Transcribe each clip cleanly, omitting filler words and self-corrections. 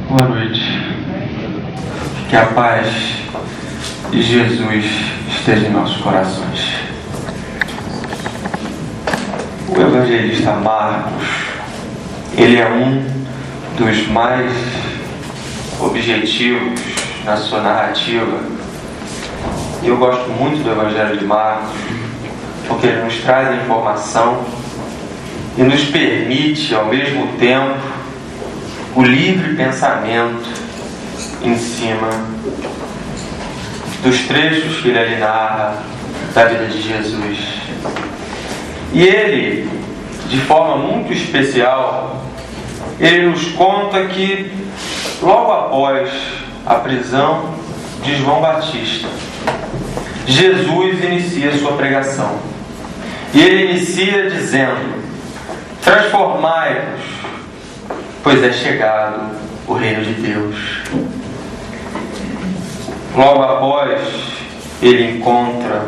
Boa noite. Que a paz de Jesus esteja em nossos corações. O evangelista Marcos, ele é um dos mais objetivos na sua narrativa. Eu gosto muito do Evangelho de Marcos, porque ele nos traz a informação e nos permite, ao mesmo tempo, o livre pensamento em cima dos trechos que ele ali narra da vida de Jesus. E ele, de forma muito especial, ele nos conta que logo após a prisão de João Batista, Jesus inicia sua pregação. E ele inicia dizendo: transformai-vos, pois é chegado o reino de Deus. Logo após, ele encontra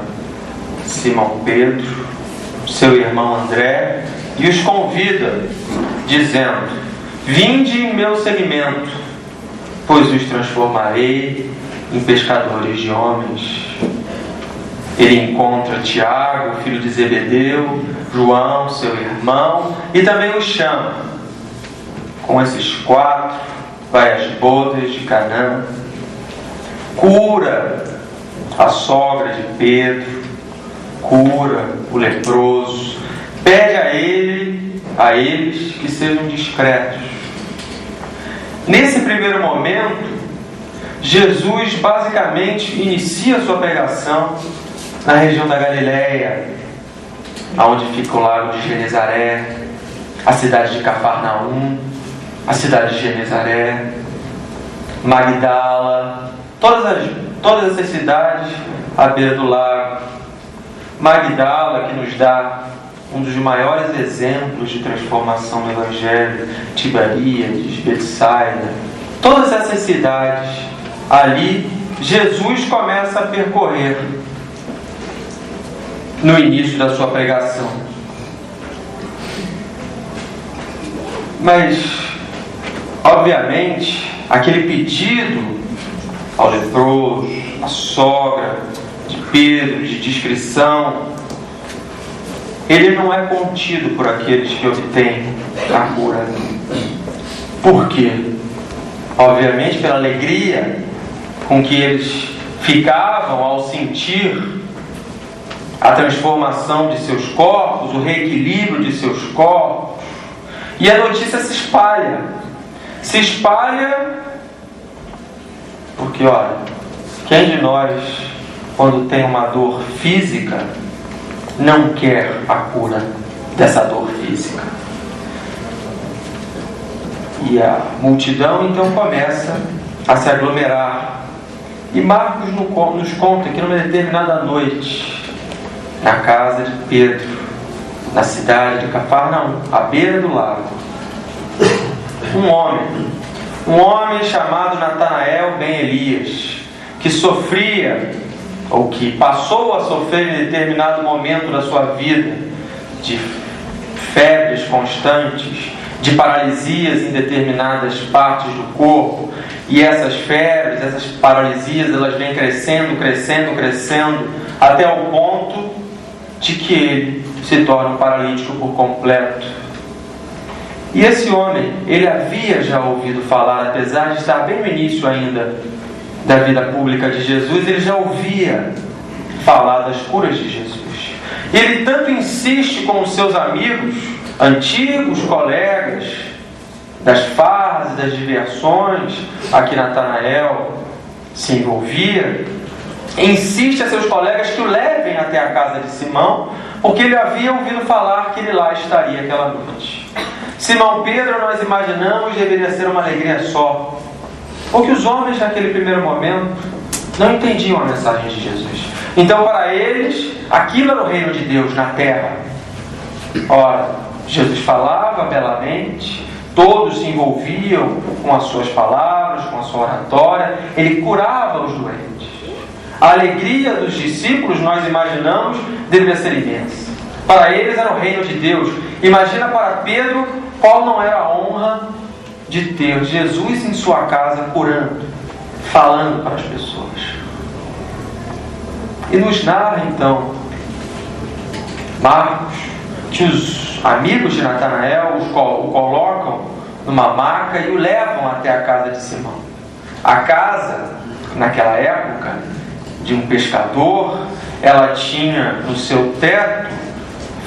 Simão Pedro, seu irmão André, e os convida, dizendo: vinde em meu seguimento, pois os transformarei em pescadores de homens. Ele encontra Tiago, filho de Zebedeu, João, seu irmão, e também os chama. Com esses 4, vai às bodas de Canaã, cura a sogra de Pedro, cura o leproso, pede a eles que sejam discretos. Nesse primeiro momento, Jesus basicamente inicia sua pregação na região da Galileia, onde fica o lago de Genezaré, a cidade de Cafarnaum, a cidade de Genezaré, Magdala, todas essas cidades à beira do lago. Magdala, que nos dá um dos maiores exemplos de transformação no Evangelho, Tiberíades, Betsaida, todas essas cidades, ali Jesus começa a percorrer no início da sua pregação. Mas, obviamente, aquele pedido ao leproso, à sogra de Pedro, de discrição, ele não é contido por aqueles que obtêm a cura. Por quê? Obviamente pela alegria com que eles ficavam ao sentir a transformação de seus corpos, o reequilíbrio de seus corpos. E a notícia se espalha. Se espalha porque, olha, quem de nós, quando tem uma dor física, não quer a cura dessa dor física? E a multidão então começa a se aglomerar. E Marcos nos conta que numa determinada noite, na casa de Pedro, na cidade de Cafarnaum, à beira do lago, um homem chamado Natanael ben Elias, que sofria, ou que passou a sofrer em determinado momento da sua vida, de febres constantes, de paralisias em determinadas partes do corpo, e essas febres, essas paralisias, elas vêm crescendo, até o ponto de que ele se torna um paralítico por completo. E esse homem, ele havia já ouvido falar, apesar de estar bem no início ainda da vida pública de Jesus, ele já ouvia falar das curas de Jesus. E ele tanto insiste com os seus amigos, antigos colegas, das farras e das diversões a que Natanael se envolvia, insiste a seus colegas que o levem até a casa de Simão, porque ele havia ouvido falar que ele lá estaria aquela noite. Simão Pedro, nós imaginamos, deveria ser uma alegria só, porque os homens naquele primeiro momento não entendiam a mensagem de Jesus. Então para eles, aquilo era o reino de Deus na terra. Ora, Jesus falava belamente, todos se envolviam com as suas palavras, com a sua oratória, ele curava os doentes. A alegria dos discípulos, nós imaginamos, deveria ser imensa. Para eles era o reino de Deus. Imagina para Pedro qual não era a honra de ter Jesus em sua casa curando, falando para as pessoas. E nos narra então Marcos que os amigos de Natanael o colocam numa maca e o levam até a casa de Simão. A casa, naquela época, de um pescador, ela tinha no seu teto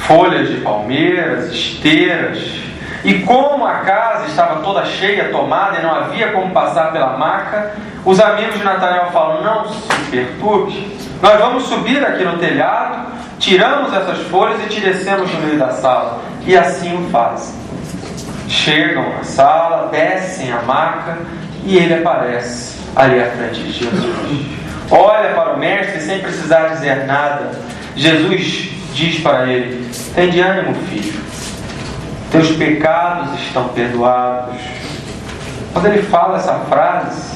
folhas de palmeiras, esteiras, e como a casa estava toda cheia, tomada, e não havia como passar pela maca, os amigos de Natanael falam: não se perturbe, nós vamos subir aqui no telhado, tiramos essas folhas e te descemos no meio da sala. E assim o fazem. Chegam na sala, descem a maca e ele aparece ali à frente de Jesus. Olha para o mestre sem precisar dizer nada. Jesus diz para ele: tem de ânimo, filho, teus pecados estão perdoados. Quando ele fala essa frase,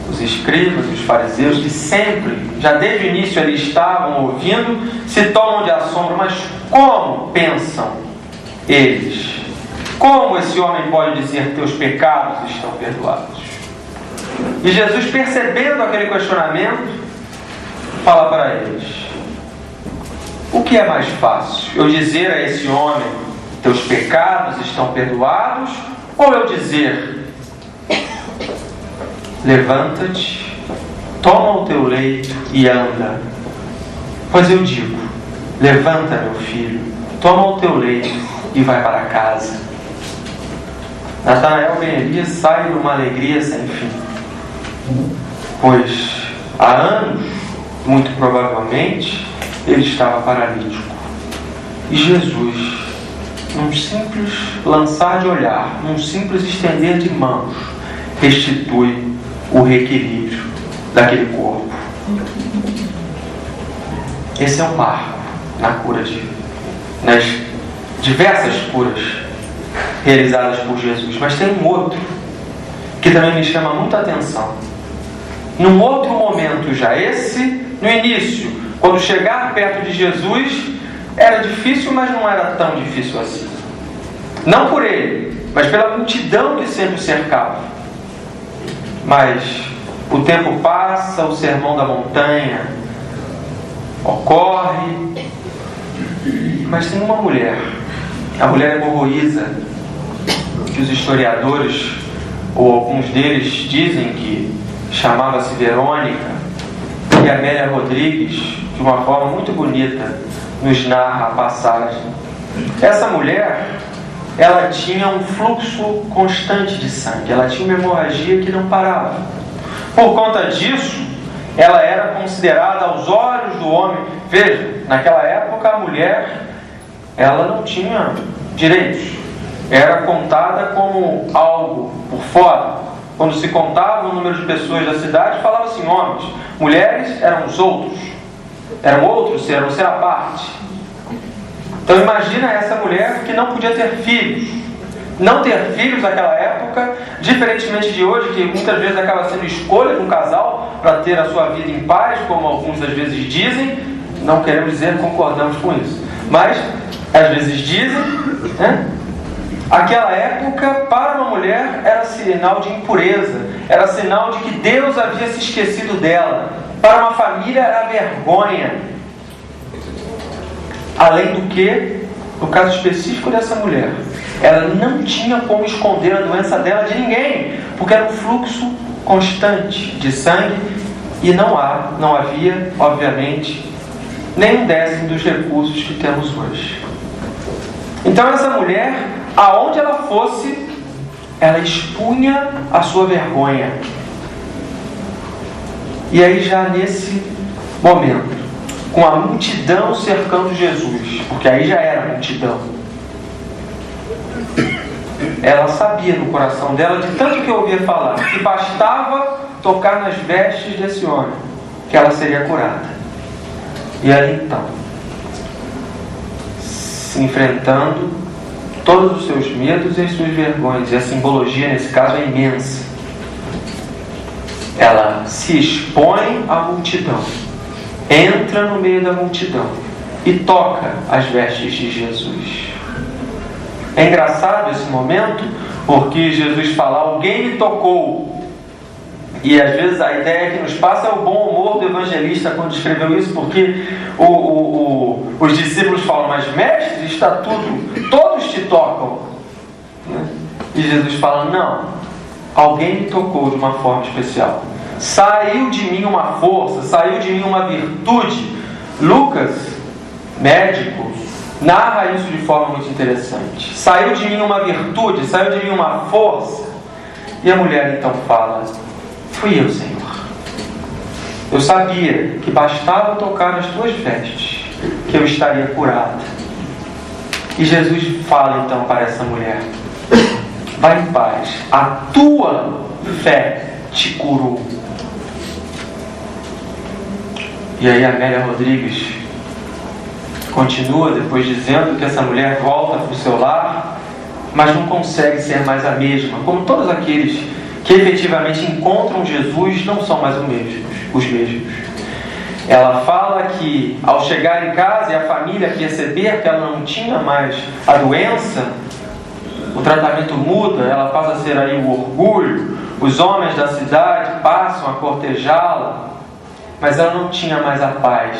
os escribas, os fariseus, que sempre, já desde o início ali estavam ouvindo, se tomam de assombro. Mas como pensam eles? Como esse homem pode dizer: teus pecados estão perdoados? E Jesus, percebendo aquele questionamento, fala para eles: o que é mais fácil? Eu dizer a esse homem: teus pecados estão perdoados? Ou eu dizer: levanta-te, toma o teu leito e anda? Pois eu digo: levanta, meu filho, toma o teu leito e vai para casa. Natanael ben Elias sai numa alegria sem fim, pois há anos, muito provavelmente, ele estava paralítico. E Jesus, num simples lançar de olhar, num simples estender de mãos, restitui o reequilíbrio daquele corpo. Esse é um marco nas diversas curas realizadas por Jesus. Mas tem um outro que também me chama muita atenção. Num outro momento já, esse no início, quando chegar perto de Jesus, era difícil, mas não era tão difícil assim. Não por ele, mas pela multidão que sempre o cercava. Mas o tempo passa, o sermão da montanha ocorre, mas tem uma mulher, a mulher hemorroísa, que os historiadores, ou alguns deles, dizem que chamava-se Verônica, e Amélia Rodrigues, de uma forma muito bonita, nos narra a passagem. Essa mulher, ela tinha um fluxo constante de sangue, ela tinha uma hemorragia que não parava. Por conta disso, ela era considerada aos olhos do homem. Veja, naquela época a mulher, ela não tinha direitos, era contada como algo por fora. Quando se contava o número de pessoas da cidade, falava assim: homens, mulheres eram os outros, eram ser à parte. Então imagina essa mulher que não podia ter filhos. Não ter filhos naquela época, diferentemente de hoje, que muitas vezes acaba sendo escolha de um casal para ter a sua vida em paz, como alguns às vezes dizem. Não queremos dizer que concordamos com isso, mas às vezes dizem, né? Aquela época, para uma mulher, era sinal de impureza, era sinal de que Deus havia se esquecido dela. Para uma família, era vergonha. Além do que, no caso específico dessa mulher, ela não tinha como esconder a doença dela de ninguém, porque era um fluxo constante de sangue e não havia, obviamente, nem um décimo dos recursos que temos hoje. Então essa mulher, aonde ela fosse, ela expunha a sua vergonha. E aí já nesse momento, com a multidão cercando Jesus, porque aí já era multidão, ela sabia no coração dela, de tanto que ouvia falar, que bastava tocar nas vestes desse homem, que ela seria curada. E aí então, se enfrentando todos os seus medos e as suas vergonhas, e a simbologia nesse caso é imensa, ela se expõe à multidão, entra no meio da multidão e toca as vestes de Jesus. É engraçado esse momento, porque Jesus fala, alguém me tocou. E às vezes a ideia que nos passa é o bom humor do evangelista quando escreveu isso, porque os discípulos falam, mas mestre, está tudo, todos te tocam. E Jesus fala, não, alguém me tocou de uma forma especial. Saiu de mim uma força, saiu de mim uma virtude. Lucas, médico, narra isso de forma muito interessante. Saiu de mim uma virtude, saiu de mim uma força. E a mulher então fala, fui eu, Senhor. Eu sabia que bastava tocar nas tuas vestes, que eu estaria curada. E Jesus fala então para essa mulher, vai em paz, a tua fé te curou. E aí Amélia Rodrigues continua depois dizendo que essa mulher volta para o seu lar, mas não consegue ser mais a mesma, como todos aqueles que efetivamente encontram Jesus não são mais os mesmos. Ela fala que ao chegar em casa e a família perceber que ela não tinha mais a doença, o tratamento muda, ela passa a ser aí o orgulho, os homens da cidade passam a cortejá-la, mas ela não tinha mais a paz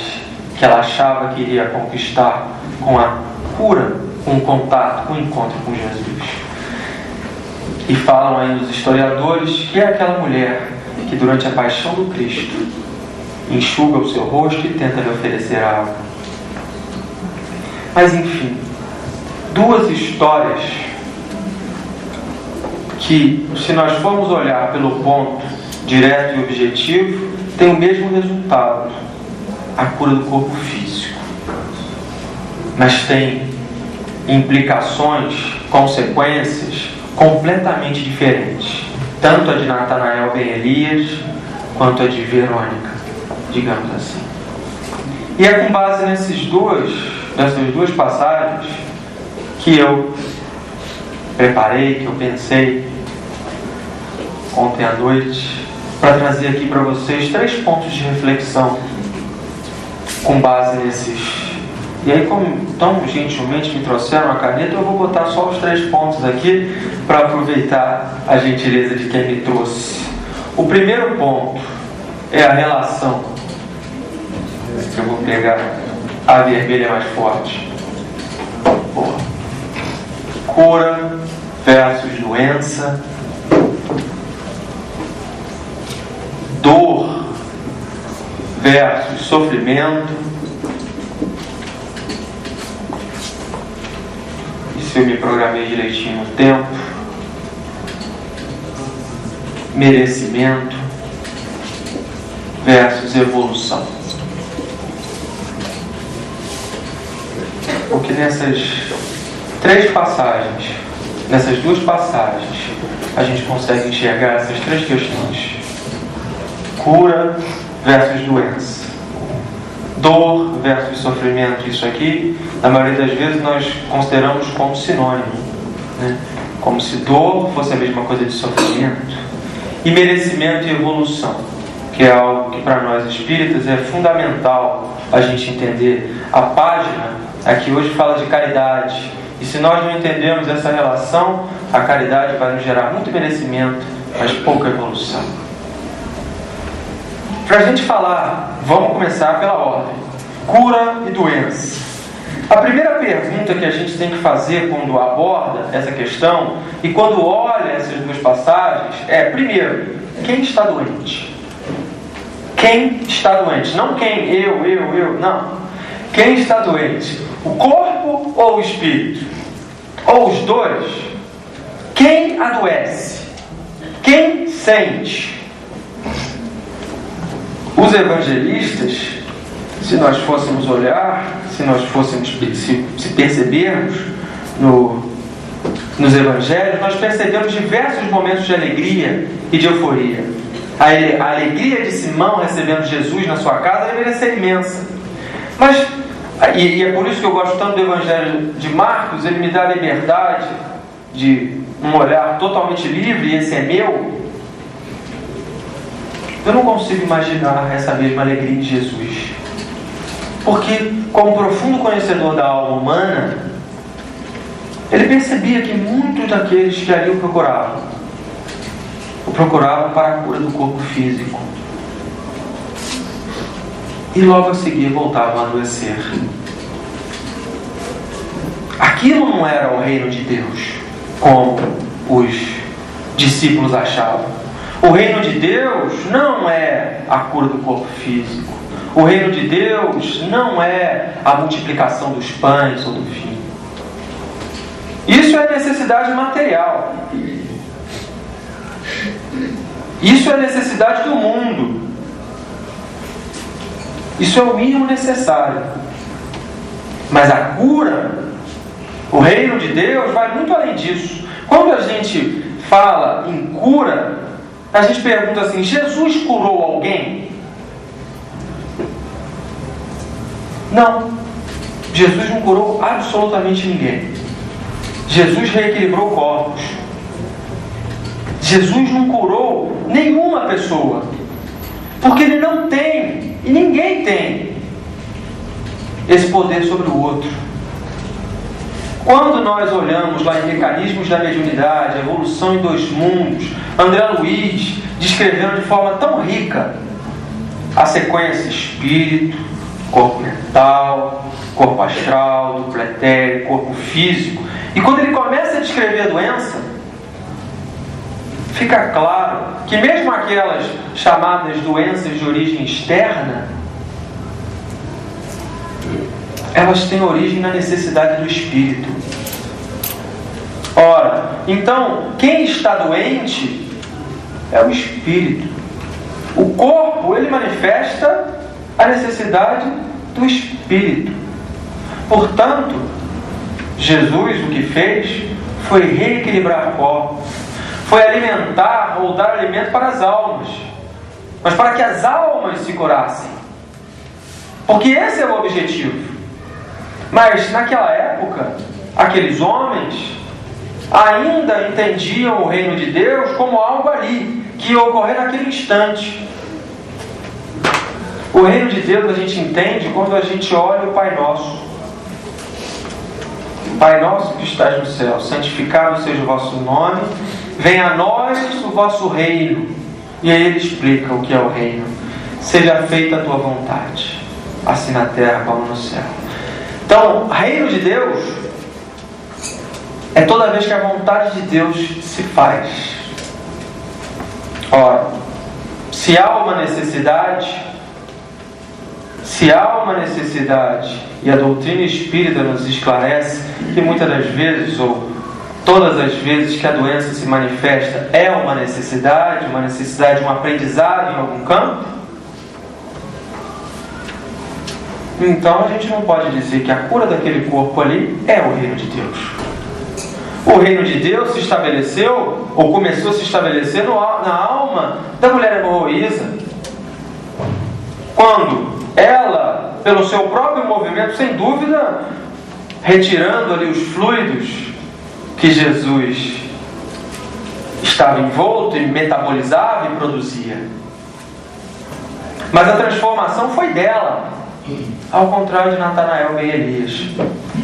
que ela achava que iria conquistar com a cura, com o contato, com o encontro com Jesus. E falam aí os historiadores que é aquela mulher que durante a paixão do Cristo enxuga o seu rosto e tenta lhe oferecer água. Mas enfim, duas histórias que, se nós formos olhar pelo ponto direto e objetivo, tem o mesmo resultado, a cura do corpo físico. Mas tem implicações, consequências completamente diferentes. Tanto a de Natanael ben Elias, quanto a de Verônica, digamos assim. E é com base nessas duas passagens que eu preparei, que eu pensei ontem à noite, para trazer aqui para vocês 3 pontos de reflexão com base nesses. E aí, como tão gentilmente me trouxeram a caneta, eu vou botar só os 3 pontos aqui para aproveitar a gentileza de quem me trouxe. O primeiro ponto é a relação. Eu vou pegar a vermelha mais forte. Boa. Cura versus doença. Dor versus sofrimento. E se eu me programei direitinho no tempo, merecimento versus evolução. Porque nessas 3 passagens, nessas 2 passagens, a gente consegue enxergar essas 3 questões. Cura versus doença. Dor versus sofrimento. Isso aqui, na maioria das vezes, nós consideramos como sinônimo, né? Como se dor fosse a mesma coisa de sofrimento. E merecimento e evolução, que é algo que para nós espíritas é fundamental a gente entender. A página aqui hoje fala de caridade. E se nós não entendermos essa relação, a caridade vai nos gerar muito merecimento, mas pouca evolução. Para a gente falar, vamos começar pela ordem. Cura e doença. A primeira pergunta que a gente tem que fazer quando aborda essa questão e quando olha essas 2 passagens é, primeiro, quem está doente? Quem está doente? Não quem, eu, não. Quem está doente? O corpo ou o espírito? Ou os dois? Quem adoece? Quem sente? Os evangelistas, se nós fôssemos olhar, se nós fôssemos se percebermos nos evangelhos, nós percebemos diversos momentos de alegria e de euforia. A alegria de Simão recebendo Jesus na sua casa deveria ser imensa. Mas, e é por isso que eu gosto tanto do evangelho de Marcos, ele me dá a liberdade de um olhar totalmente livre, e esse é meu. Eu não consigo imaginar essa mesma alegria em Jesus. Porque, como profundo conhecedor da alma humana, ele percebia que muitos daqueles que ali o procuravam para a cura do corpo físico. E logo a seguir voltavam a adoecer. Aquilo não era o reino de Deus, como os discípulos achavam. O reino de Deus não é a cura do corpo físico. O reino de Deus não é a multiplicação dos pães ou do vinho. Isso é necessidade material. Isso é necessidade do mundo. Isso é o mínimo necessário. Mas a cura, o reino de Deus, vai muito além disso. Quando a gente fala em cura, a gente pergunta assim: Jesus curou alguém? Não. Jesus não curou absolutamente ninguém. Jesus reequilibrou corpos. Jesus não curou nenhuma pessoa. Porque Ele não tem, e ninguém tem, esse poder sobre o outro. Quando nós olhamos lá em Mecanismos da Mediunidade, Evolução em Dois Mundos, André Luiz descrevendo de forma tão rica a sequência espírito, corpo mental, corpo astral, duplo etérico, corpo físico. E quando ele começa a descrever a doença, fica claro que mesmo aquelas chamadas doenças de origem externa, elas têm origem na necessidade do espírito. Ora, então, quem está doente é o espírito. O corpo, ele manifesta a necessidade do espírito. Portanto, Jesus o que fez foi reequilibrar corpos, foi alimentar ou dar alimento para as almas, mas para que as almas se curassem, porque esse é o objetivo. Mas naquela época, aqueles homens ainda entendiam o reino de Deus como algo ali, que ia ocorrer naquele instante. O reino de Deus a gente entende quando a gente olha o Pai Nosso. Pai nosso que estás no céu, santificado seja o vosso nome, venha a nós o vosso reino. E aí ele explica o que é o reino. Seja feita a tua vontade, assim na terra como no céu. Então, o reino de Deus é toda vez que a vontade de Deus se faz. Ora, se há uma necessidade, e a doutrina espírita nos esclarece que muitas das vezes, ou todas as vezes que a doença se manifesta é uma necessidade, um aprendizado em algum campo, então a gente não pode dizer que a cura daquele corpo ali é o reino de Deus. O reino de Deus se estabeleceu, ou começou a se estabelecer na alma da mulher hemorroísa, quando ela, pelo seu próprio movimento, sem dúvida, retirando ali os fluidos que Jesus estava envolto e metabolizava e produzia. Mas a transformação foi dela, ao contrário de Natanael ben Elias,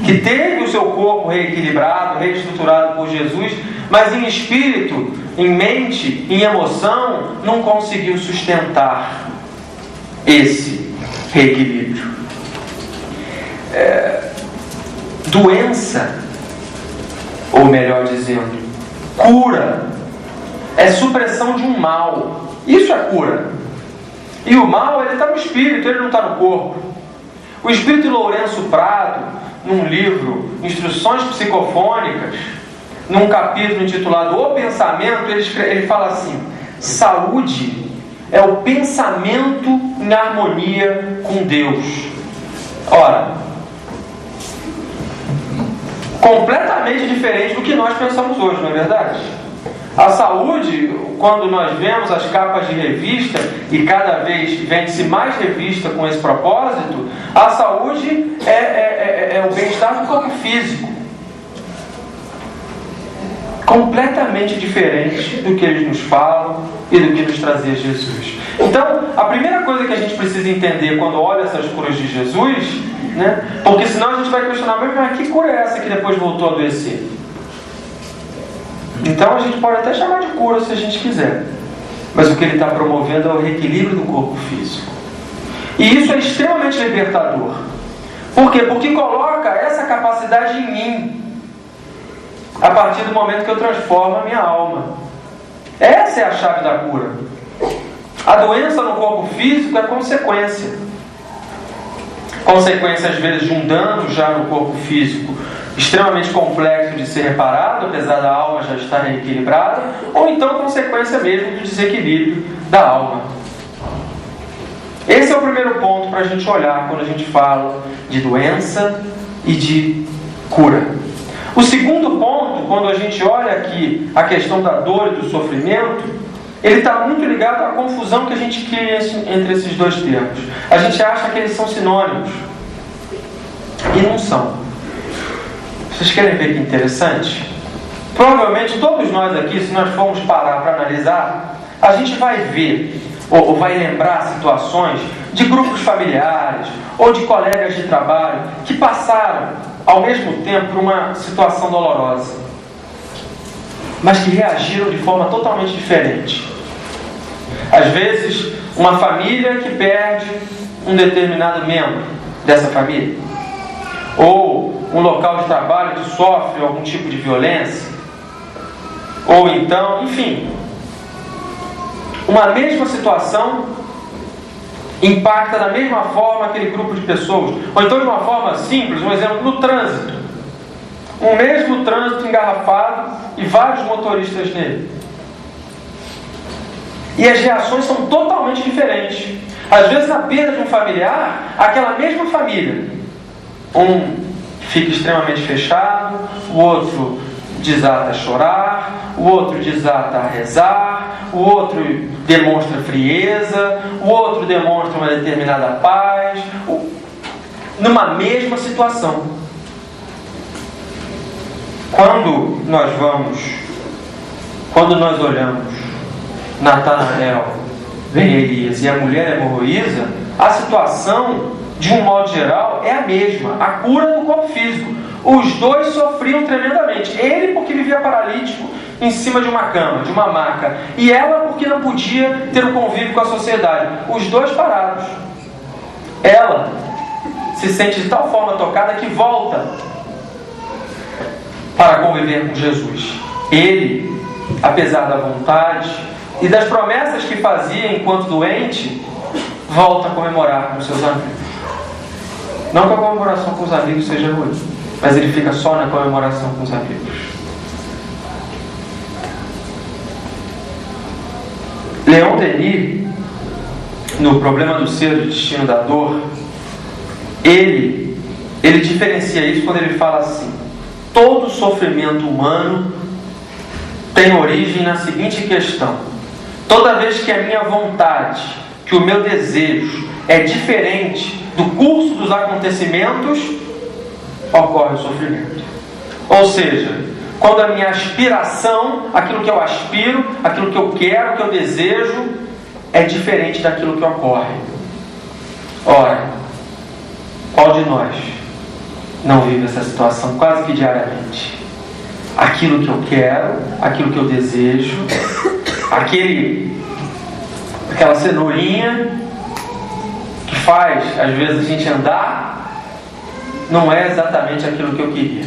que teve o seu corpo reequilibrado, reestruturado por Jesus, mas em espírito, em mente, em emoção, não conseguiu sustentar esse reequilíbrio. Doença, ou melhor dizendo, cura, é supressão de um mal. Isso é cura. E o mal, ele está no espírito, ele não está no corpo. O espírito Lourenço Prado, num livro, Instruções Psicofônicas, num capítulo intitulado O Pensamento, ele fala assim: saúde é o pensamento em harmonia com Deus. Ora, completamente diferente do que nós pensamos hoje, não é verdade? A saúde, quando nós vemos as capas de revista, e cada vez vende-se mais revista com esse propósito, a saúde é o bem-estar do corpo físico. Completamente diferente do que eles nos falam e do que nos trazia Jesus. Então, a primeira coisa que a gente precisa entender quando olha essas curas de Jesus, né? Porque senão a gente vai questionar: mas que cura é essa que depois voltou a adoecer? Então a gente pode até chamar de cura se a gente quiser, mas o que ele está promovendo é o reequilíbrio do corpo físico. E isso é extremamente libertador. Por quê? Porque coloca essa capacidade em mim a partir do momento que eu transformo a minha alma. Essa é a chave da cura. A doença no corpo físico é consequência. Consequência, às vezes, de um dano já no corpo físico extremamente complexo de ser reparado, apesar da alma já estar reequilibrada, ou então consequência mesmo do desequilíbrio da alma. Esse é o primeiro ponto para a gente olhar quando a gente fala de doença e de cura. O segundo ponto, quando a gente olha aqui a questão da dor e do sofrimento, ele está muito ligado à confusão que a gente cria entre esses dois termos. A gente acha que eles são sinônimos e não são. Vocês querem ver que interessante? Provavelmente todos nós aqui, se nós formos parar para analisar, a gente vai ver ou vai lembrar situações de grupos familiares ou de colegas de trabalho que passaram ao mesmo tempo por uma situação dolorosa, mas que reagiram de forma totalmente diferente. Às vezes, uma família que perde um determinado membro dessa família, ou um local de trabalho que sofre algum tipo de violência, ou então, enfim, uma mesma situação impacta da mesma forma aquele grupo de pessoas, ou então de uma forma simples, um exemplo, no trânsito. Um mesmo trânsito engarrafado e vários motoristas nele. E as reações são totalmente diferentes. Às vezes, na perda de um familiar, aquela mesma família, um fica extremamente fechado, o outro desata a chorar, o outro desata a rezar, o outro demonstra frieza, o outro demonstra uma determinada paz, numa mesma situação. Quando nós olhamos Natanael, Ben Elias e a mulher hemorroísa, a situação, de um modo geral, é a mesma. A cura do corpo físico. Os dois sofriam tremendamente. Ele porque vivia paralítico em cima de uma cama, de uma maca. E ela porque não podia ter um convívio com a sociedade. Os dois parados. Ela se sente de tal forma tocada que volta para conviver com Jesus. Ele, apesar da vontade e das promessas que fazia enquanto doente, volta a comemorar com seus amigos. Não que a comemoração com os amigos seja ruim, mas ele fica só na comemoração com os amigos. Leon Denis, no Problema do Ser e do Destino da Dor, ele diferencia isso quando ele fala assim: todo sofrimento humano tem origem na seguinte questão: toda vez que a minha vontade, que o meu desejo é diferente do curso dos acontecimentos, ocorre o sofrimento. Ou seja, quando a minha aspiração, aquilo que eu aspiro, aquilo que eu quero, que eu desejo, é diferente daquilo que ocorre. Ora, qual de nós não vive essa situação quase que diariamente? Aquilo que eu quero, aquilo que eu desejo, aquela cenourinha que faz, às vezes, a gente andar, não é exatamente aquilo que eu queria.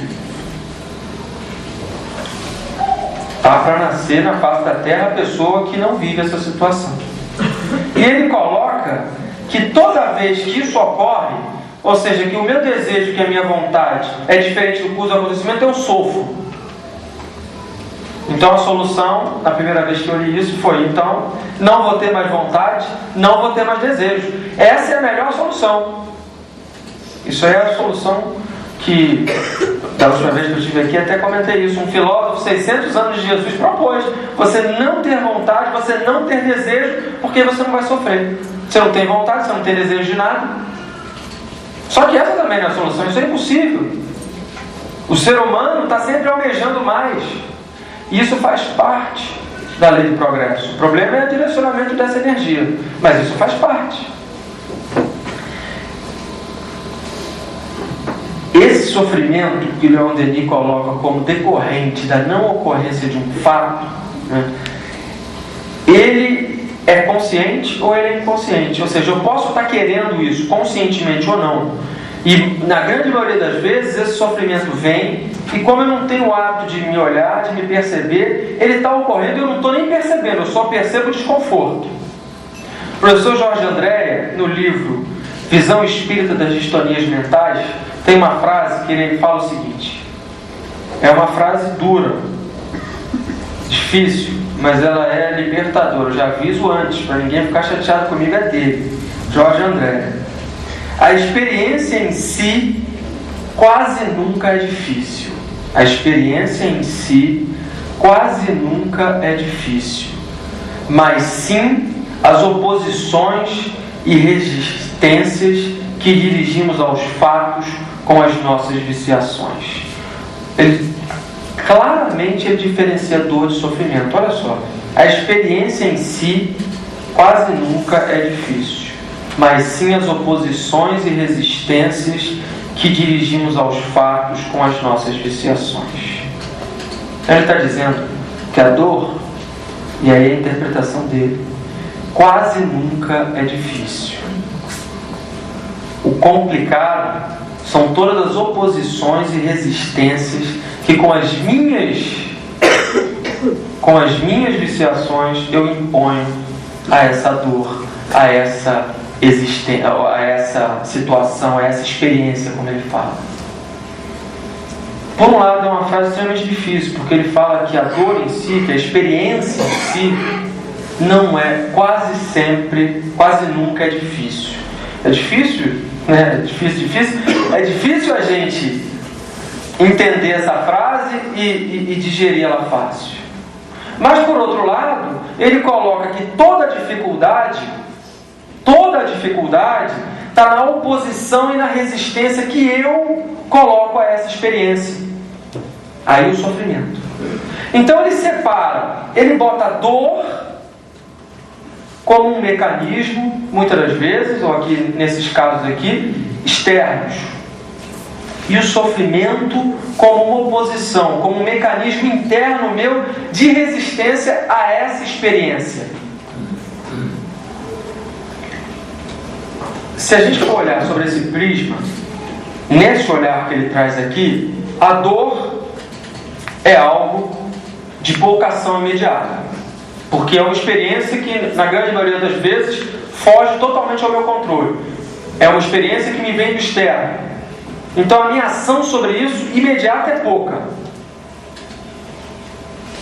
Está para nascer na face da terra a pessoa que não vive essa situação. E ele coloca que toda vez que isso ocorre, ou seja, que o meu desejo, que a minha vontade é diferente do curso do acontecimento, eu sofro. Então a solução, na primeira vez que eu li isso, foi: então, não vou ter mais vontade, não vou ter mais desejo. Essa é a melhor solução. Isso é a solução que, da última vez que eu estive aqui, até comentei isso. Um filósofo, 600 anos de Jesus, propôs: você não ter vontade, você não ter desejo, porque você não vai sofrer. Você não tem vontade, você não tem desejo de nada. Só que essa também não é a solução, isso é impossível. O ser humano está sempre almejando mais. E isso faz parte da lei do progresso. O problema é o direcionamento dessa energia, mas isso faz parte. Esse sofrimento que Leon Denis coloca como decorrente da não ocorrência de um fato, né, ele é consciente ou ele é inconsciente. Ou seja, eu posso estar querendo isso conscientemente ou não. E na grande maioria das vezes esse sofrimento vem, e como eu não tenho o hábito de me olhar, de me perceber, ele está ocorrendo e eu não estou nem percebendo, eu só percebo o desconforto. O professor Jorge Andréa, no livro Visão Espírita das Distonias Mentais, tem uma frase que ele fala o seguinte: é uma frase dura, difícil, mas ela é libertadora. Eu já aviso antes, para ninguém ficar chateado comigo, é dele, Jorge Andréa. A experiência em si quase nunca é difícil. A experiência em si quase nunca é difícil, mas sim as oposições e resistências que dirigimos aos fatos com as nossas viciações. Claramente ele diferencia dor de sofrimento. Olha só, a experiência em si quase nunca é difícil, mas sim as oposições e resistências que dirigimos aos fatos com as nossas viciações. Ele está dizendo que a dor, e aí a interpretação dele, quase nunca é difícil. O complicado são todas as oposições e resistências que com as minhas viciações eu imponho a essa dor, a essa situação, a essa experiência, como ele fala. Por um lado, é uma frase extremamente difícil, porque ele fala que a dor em si, que a experiência em si, não é quase sempre, quase nunca é difícil. É difícil, né? É difícil a gente entender essa frase e digerir ela fácil. Mas, por outro lado, ele coloca que toda dificuldade está na oposição e na resistência que eu coloco a essa experiência. Aí o sofrimento. Então ele separa, ele bota a dor como um mecanismo, muitas das vezes, ou aqui nesses casos aqui, externos. E o sofrimento como uma oposição, como um mecanismo interno meu de resistência a essa experiência. Se a gente for olhar sobre esse prisma, nesse olhar que ele traz aqui, a dor é algo de pouca ação imediata, porque é uma experiência que, na grande maioria das vezes, foge totalmente ao meu controle. É uma experiência que me vem do externo. Então a minha ação sobre isso imediata é pouca.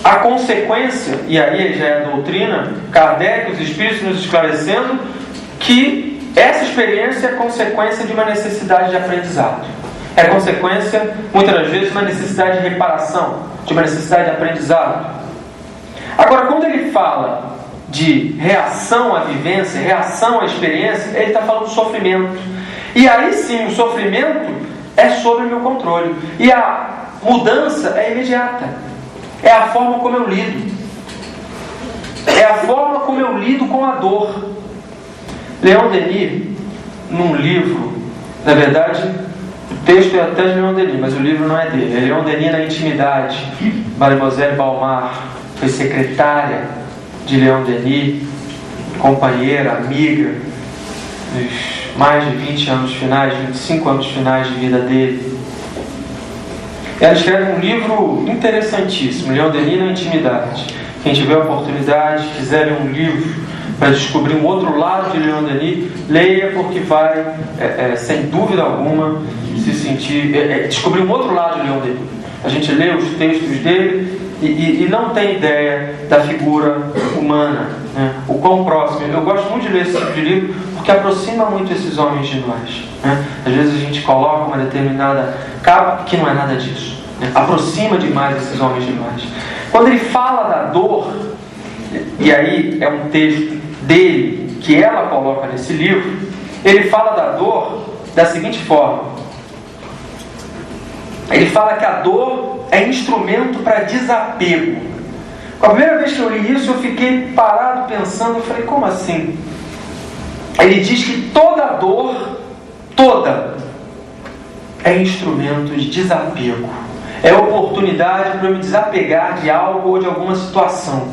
A consequência, e aí já é a doutrina, Kardec, os Espíritos nos esclarecendo, que essa experiência é consequência de uma necessidade de aprendizado. É consequência, muitas das vezes, de uma necessidade de reparação, de uma necessidade de aprendizado. Agora, quando ele fala de reação à vivência, reação à experiência, ele está falando do sofrimento. E aí sim, o sofrimento é sob o meu controle. E a mudança é imediata. É a forma como eu lido. É a forma como eu lido com a dor. Leon Denis, num livro, na verdade, o texto é até de Leon Denis, mas o livro não é dele. É Leon Denis na Intimidade. Mademoiselle Balmar foi secretária de Leon Denis, companheira, amiga, nos mais de 20 anos finais, 25 anos finais de vida dele. Ela escreve um livro interessantíssimo, Leon Denis na Intimidade. Quem tiver a oportunidade, quiser ler um livro para descobrir um outro lado de Leon Denis, leia, porque vai, sem dúvida alguma, se sentir... descobrir um outro lado de Leon Denis. A gente lê os textos dele e não tem ideia da figura humana, né? O quão próximo. Eu gosto muito de ler esse tipo de livro, porque aproxima muito esses homens de nós, né? Às vezes a gente coloca uma determinada capa que não é nada disso, né? Aproxima demais esses homens de nós. Quando ele fala da dor, e aí é um texto dele que ela coloca nesse livro, ele fala da dor da seguinte forma: ele fala que a dor é instrumento para desapego. A primeira vez que eu li isso, eu fiquei parado pensando, eu falei, como assim? Ele diz que toda dor, toda, é instrumento de desapego. É oportunidade para eu me desapegar de algo ou de alguma situação.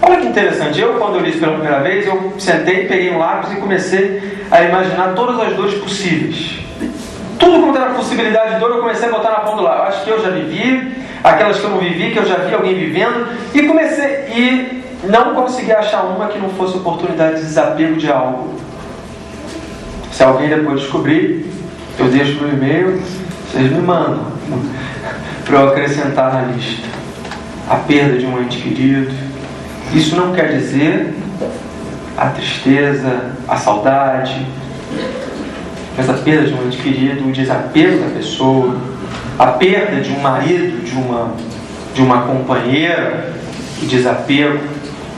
Olha que interessante, quando eu li isso pela primeira vez, eu sentei, peguei um lápis e comecei a imaginar todas as dores possíveis. Tudo quanto era possibilidade de dor, eu comecei a botar na ponta do lápis. Acho que eu já vivi, aquelas que eu não vivi, que eu já vi alguém vivendo, e não consegui achar uma que não fosse oportunidade de desapego de algo. Se alguém depois descobrir, eu deixo no e-mail, vocês me mandam, para eu acrescentar na lista. A perda de um ente querido. Isso não quer dizer a tristeza, a saudade, mas a perda de um ente querido, o desapego da pessoa, a perda de um marido, de uma companheira, o desapego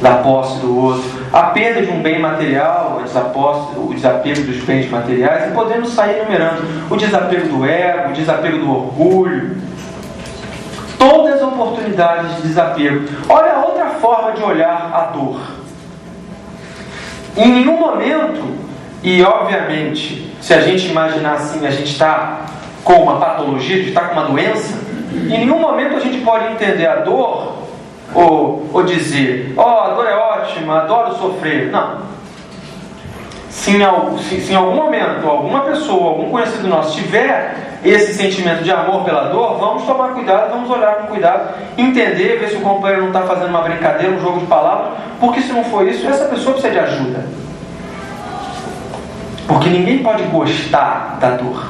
da posse do outro, a perda de um bem material, o desapego dos bens materiais, e podemos sair enumerando o desapego do ego, o desapego do orgulho, todas as oportunidades de desapego. Olha a outra forma de olhar a dor. Em nenhum momento, e obviamente, se a gente imaginar assim, a gente está com uma patologia, a gente está com uma doença, em nenhum momento a gente pode entender a dor ou dizer, a dor é ótima, adoro sofrer. Não. Se em algum momento, alguma pessoa, algum conhecido nosso tiver esse sentimento de amor pela dor, vamos tomar cuidado, vamos olhar com cuidado, entender, ver se o companheiro não está fazendo uma brincadeira, um jogo de palavras, porque se não for isso, essa pessoa precisa de ajuda. Porque ninguém pode gostar da dor.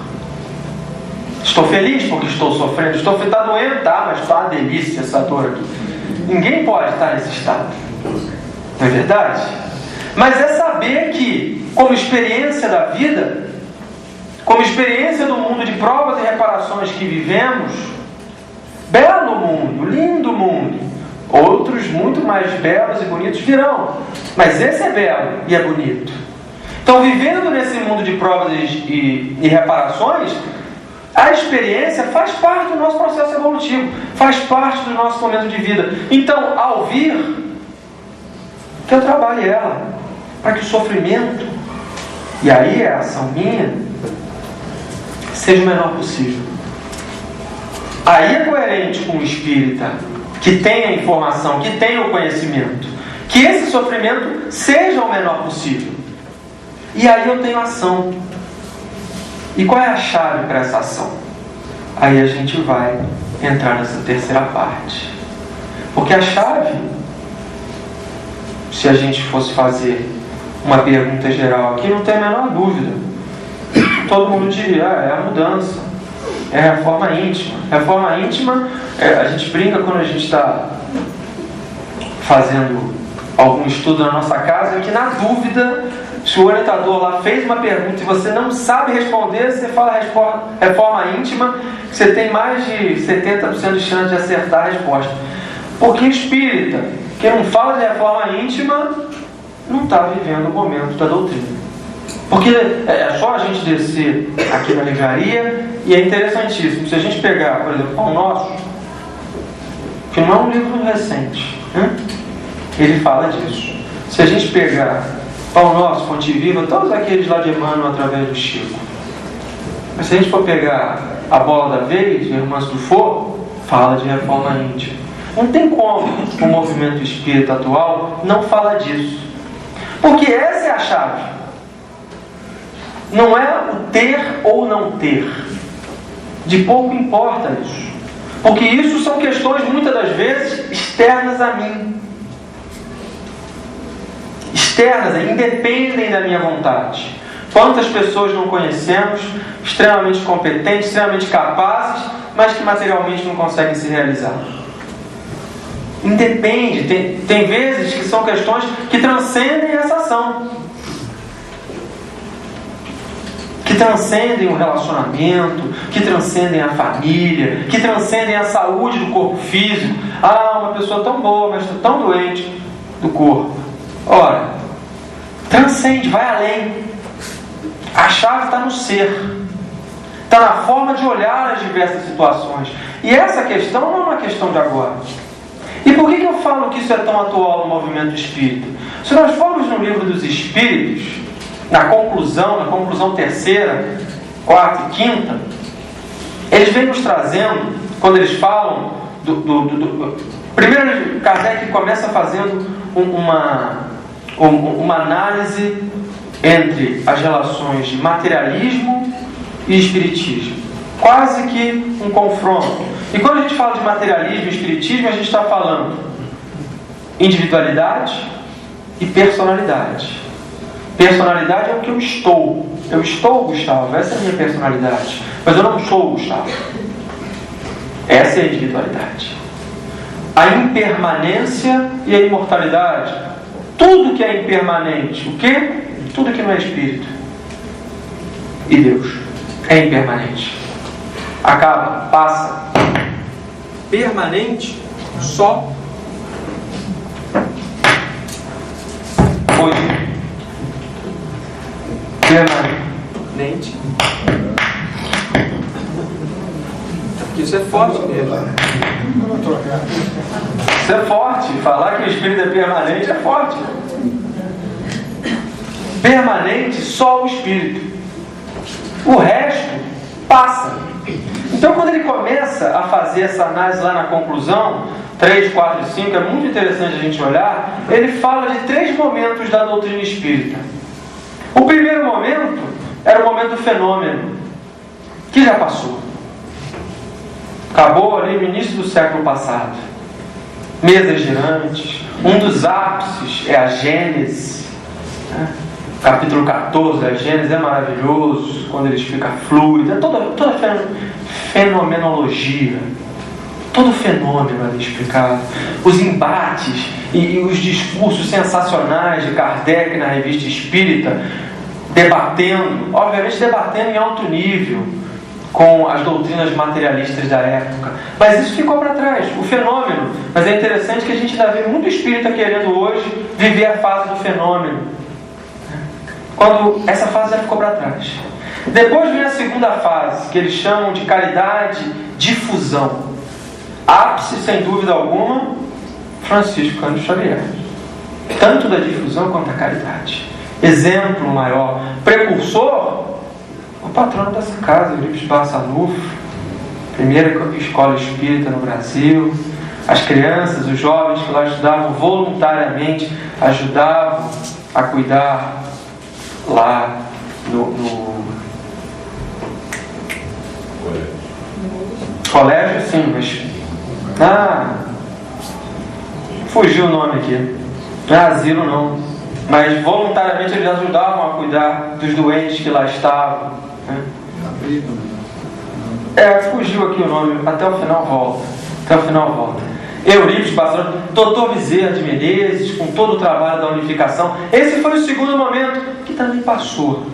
Estou feliz porque estou sofrendo, está doendo, tá, mas está uma delícia essa dor aqui. Ninguém pode estar nesse estado. Não é verdade? Mas é saber que, como experiência da vida, como experiência do mundo de provas e reparações que vivemos, belo mundo, lindo mundo, outros muito mais belos e bonitos virão, mas esse é belo e é bonito. Então, vivendo nesse mundo de provas e reparações, a experiência faz parte do nosso processo evolutivo, faz parte do nosso momento de vida. Então, ao vir, que eu trabalhe ela, para que o sofrimento, e aí é a ação minha, seja o menor possível. Aí é coerente com o espírita que tem a informação, que tem o conhecimento, que esse sofrimento seja o menor possível. E aí eu tenho ação. E qual é a chave para essa ação? Aí a gente vai entrar nessa terceira parte. Porque a chave, se a gente fosse fazer uma pergunta geral aqui, não tem a menor dúvida. Todo mundo diria, é a mudança, é a reforma íntima. Reforma íntima, a gente brinca quando a gente está fazendo algum estudo na nossa casa, que na dúvida, se o orientador lá fez uma pergunta e você não sabe responder, você fala reforma íntima, você tem mais de 70% de chance de acertar a resposta. Porque espírita, que não fala de reforma íntima, não está vivendo o momento da doutrina. Porque é só a gente descer aqui na livraria, e é interessantíssimo. Se a gente pegar, por exemplo, Pão Nosso, que não é um livro recente, né? Ele fala disso. Se a gente pegar Pão Nosso, Fonte Viva, todos aqueles lá de Emmanuel através do Chico. Mas se a gente for pegar A Bola da Vez, Irmãs do Fogo, fala de reforma íntima. Não tem como o movimento espírita atual não fala disso. Porque essa é a chave. Não é o ter ou não ter. De pouco importa isso. Porque isso são questões, muitas das vezes, externas a mim. Externas, independem da minha vontade. Quantas pessoas não conhecemos, extremamente competentes, extremamente capazes, mas que materialmente não conseguem se realizar? Independe, tem vezes que são questões que transcendem essa ação, que transcendem o relacionamento, que transcendem a família, que transcendem a saúde do corpo físico. Uma pessoa tão boa, mas tão doente do corpo. Ora, transcende, vai além. A chave está no ser, está na forma de olhar as diversas situações. E essa questão não é uma questão de agora. E por que eu falo que isso é tão atual no movimento espírita? Se nós formos no livro dos Espíritos, na conclusão terceira, quarta e quinta, Eles vêm nos trazendo, quando eles falam primeiro, Kardec começa fazendo uma análise entre as relações de materialismo e espiritismo. Quase que um confronto. E quando a gente fala de materialismo e espiritismo, a gente está falando individualidade e personalidade. Personalidade é o que eu estou. Eu estou o Gustavo, essa é a minha personalidade. Mas eu não sou o Gustavo. Essa é a individualidade. A impermanência e a imortalidade. Tudo que é impermanente. O quê? Tudo que não é espírito. E Deus é impermanente. Acaba, passa. Permanente, só hoje. Permanente. Isso é forte mesmo. Isso é forte. Falar que o espírito é permanente é forte. Permanente, só o espírito. O resto passa. Então, quando ele começa a fazer essa análise lá na conclusão, 3, 4 e 5, é muito interessante a gente olhar. Ele fala de 3 momentos da doutrina espírita. O primeiro momento era o momento do fenômeno, que já passou. Acabou ali no início do século passado. Mesas girantes. Um dos ápices é a Gênese. Capítulo 14 da Gênese é maravilhoso, quando ele explica fluido. É toda fenomenologia. Todo fenômeno ali explicado. Os embates e os discursos sensacionais de Kardec na Revista Espírita, debatendo, obviamente debatendo em alto nível com as doutrinas materialistas da época. Mas isso ficou para trás, o fenômeno. Mas é interessante que a gente ainda vê muito espírita querendo hoje viver a fase do fenômeno, quando essa fase já ficou para trás. Depois vem a segunda fase, que eles chamam de caridade difusão. Ápice, sem dúvida alguma, Francisco Cândido Xavier. Tanto da difusão quanto da caridade. Exemplo maior. Precursor, o patrono dessa casa, Eurípides Barçanufo. Primeira escola espírita no Brasil. As crianças, os jovens que lá estudavam voluntariamente, ajudavam a cuidar lá no colégio, sim, mas fugiu o nome aqui. Não é asilo não, mas voluntariamente eles ajudavam a cuidar dos doentes que lá estavam, né? Fugiu aqui o nome, até o final volta. Eurípides Barçanufo, Dr. Bezerra de Menezes, com todo o trabalho da unificação. Esse foi o segundo momento, que também passou.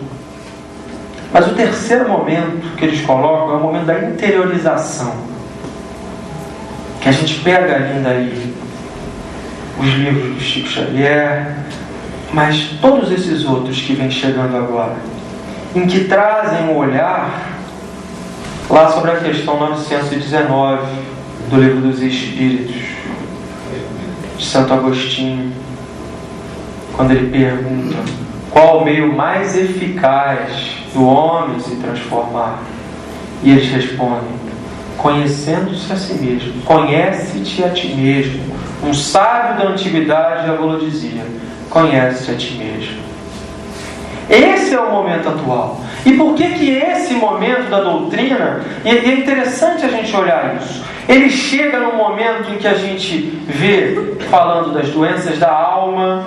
Mas o terceiro momento que eles colocam é o momento da interiorização, que a gente pega ainda aí os livros do Chico Xavier, mas todos esses outros que vêm chegando agora, em que trazem um olhar lá sobre a questão 919 do Livro dos Espíritos, de Santo Agostinho, quando ele pergunta qual o meio mais eficaz do homem se transformar, e eles respondem: conhecendo-se a si mesmo. Conhece-te a ti mesmo. Um sábio da antiguidade já vos dizia: conhece-te a ti mesmo. Esse é o momento atual. E por que esse momento da doutrina, e é interessante a gente olhar isso, ele chega no momento em que a gente vê falando das doenças da alma.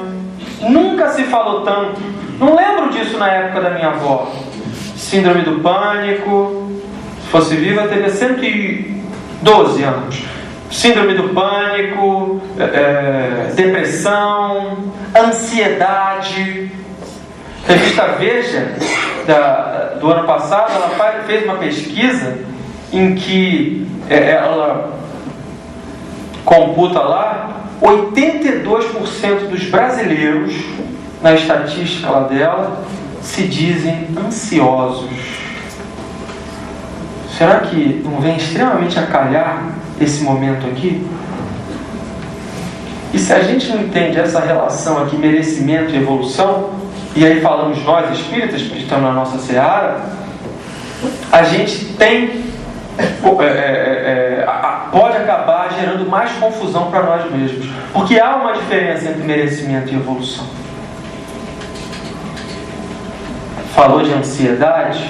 Nunca se falou tanto. Não lembro disso na época da minha avó. Síndrome do pânico. Se fosse viva, teria 112 anos. Síndrome do pânico, depressão, ansiedade. A revista Veja, do ano passado, ela fez uma pesquisa em que ela computa lá 82% dos brasileiros, na estatística lá dela, se dizem ansiosos. Será que não vem extremamente a calhar esse momento aqui? E se a gente não entende essa relação aqui, merecimento e evolução, e aí falamos nós espíritas que estamos na nossa seara, a gente tem pode acabar gerando mais confusão para nós mesmos, porque há uma diferença entre merecimento e evolução. Falou de ansiedade.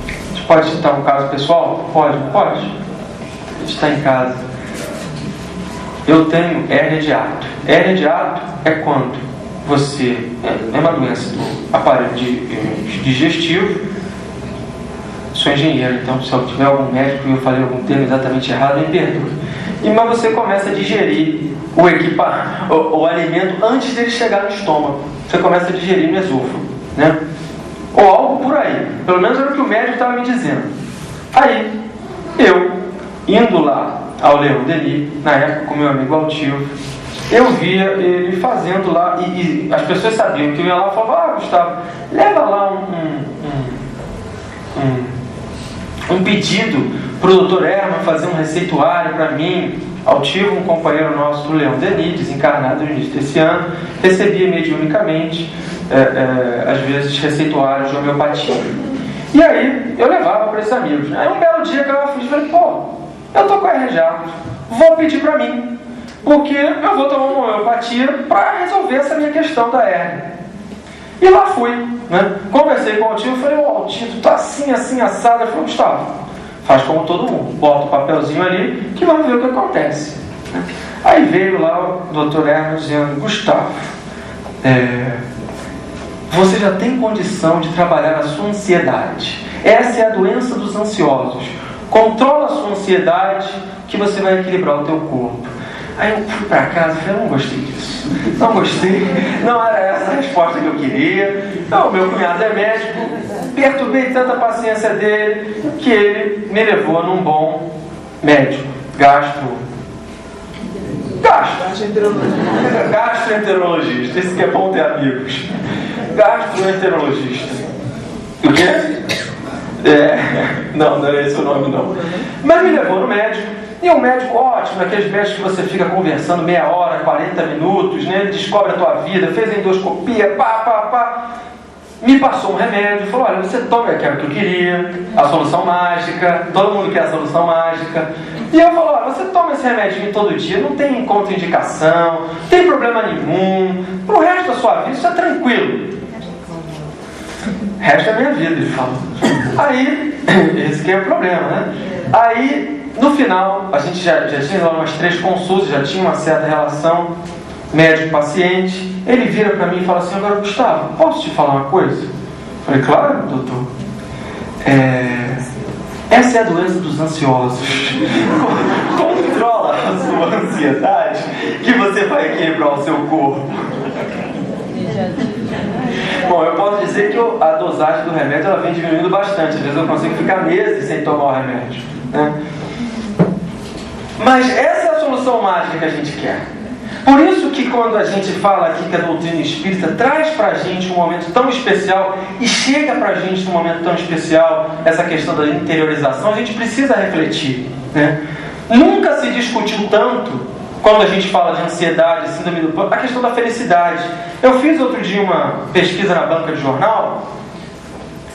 A gente pode citar um caso pessoal? Pode. A gente está em casa. Eu tenho hérnia de hiato. Hérnia de hiato é quando você... É uma doença do aparelho digestivo. Sou engenheiro, então se eu tiver algum médico e eu falei algum termo exatamente errado, me perdoe. Mas você começa a digerir o alimento antes dele chegar no estômago. Você começa a digerir no esôfago, né? Ou algo por aí. Pelo menos era o que o médico estava me dizendo. Aí, eu, indo lá ao Leon Denis, na época com meu amigo Altivo, eu via ele fazendo lá, e as pessoas sabiam que eu ia lá e falava: Gustavo, leva lá um pedido para o Dr. Herman fazer um receituário para mim. Altivo, um companheiro nosso do Leon Denis, desencarnado no início desse ano, recebia mediunicamente às vezes receituários de homeopatia. E aí eu levava para esses amigos. Aí um belo dia que eu falei: eu tô com a hernia de hiato, vou pedir para mim, porque eu vou tomar uma homeopatia para resolver essa minha questão da hernia. E lá fui, né? Conversei com o Altivo, falei: Altivo, tá assim, assado. Ele falou: Gustavo, faz como todo mundo, bota o papelzinho ali que vamos ver o que acontece. Aí veio lá o Dr. Herman dizendo: Gustavo, você já tem condição de trabalhar a sua ansiedade. Essa é a doença dos ansiosos. Controla a sua ansiedade que você vai equilibrar o teu corpo. Aí eu fui para casa e falei: eu não gostei disso. Não gostei. Não era essa a resposta que eu queria. Então, meu cunhado é médico. Perturbei tanta paciência dele que ele me levou num bom médico. Gastroenterologista. Esse que é bom ter amigos. Gastroenterologista. O quê? Não era esse o nome não. Mas me levou no médico. E um médico ótimo, aqueles médicos que você fica conversando meia hora, 40 minutos, né? Ele descobre a tua vida, fez a endoscopia, me passou um remédio, falou: olha, você toma, que era o que eu queria, a solução mágica, todo mundo quer a solução mágica. E eu falo: olha, você toma esse remédio todo dia, não tem contraindicação, não tem problema nenhum, pro resto da sua vida isso é tranquilo. O resto é minha vida, ele fala. Aí, esse que é o problema, né? Aí, no final, a gente já tinha lá umas 3 consultas, já tinha uma certa relação médico-paciente. Ele vira para mim e fala assim: agora, Gustavo, posso te falar uma coisa? Eu falei: claro, doutor. Essa é a doença dos ansiosos. Controla a sua ansiedade que você vai equilibrar o seu corpo. Bom, eu posso dizer que a dosagem do remédio ela vem diminuindo bastante. Às vezes eu consigo ficar meses sem tomar o remédio, né? Mas essa é a solução mágica que a gente quer. Por isso que quando a gente fala aqui que a doutrina espírita traz pra gente um momento tão especial e chega pra gente num momento tão especial essa questão da interiorização, a gente precisa refletir, né? Nunca se discutiu tanto, quando a gente fala de ansiedade, síndrome do pânico, a questão da felicidade. Eu fiz outro dia uma pesquisa na banca de jornal,